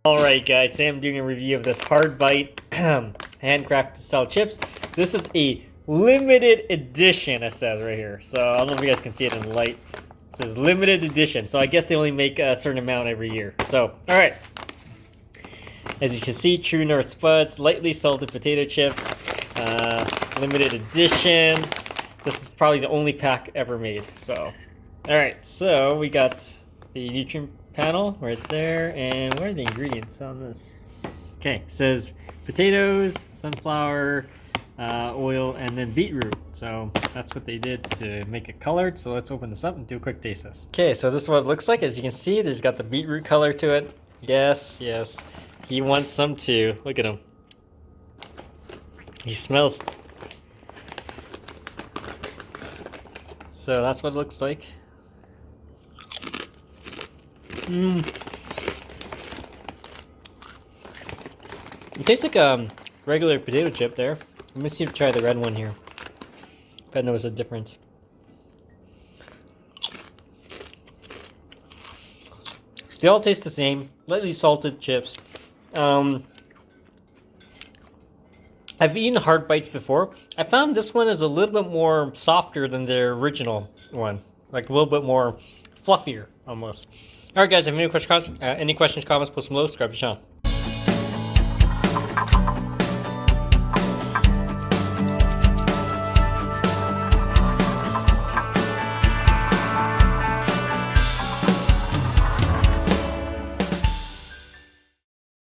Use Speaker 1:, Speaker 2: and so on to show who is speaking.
Speaker 1: Alright guys, today I'm doing a review of this Hardbite handcrafted style chips. This is a limited edition, it says right here. So I don't know if you guys can see it in the light. It says limited edition, so I guess they only make a certain amount every year. So, alright. As you can see, True North Spuds, lightly salted potato chips, limited edition. This is probably the only pack ever made. So, alright, so we got the nutrient panel right there, and what are the ingredients on this? Okay, it says potatoes, sunflower oil, and then beetroot. So that's what they did to make it colored. So let's open this up and do a quick taste test. Okay, so this is what it looks like. As you can see, there's got the beetroot color to it. Yes, he wants some too. Look at him. He smells. So that's what it looks like. It tastes like a regular potato chip there. Let me see if I try the red one here. If I notice a difference. They all taste the same. Lightly salted chips. I've eaten Hardbites before. I found this one is a little bit more softer than the original one. Like a little bit more fluffier, almost. Alright guys, if you have any questions, comments, post them below, subscribe to the channel.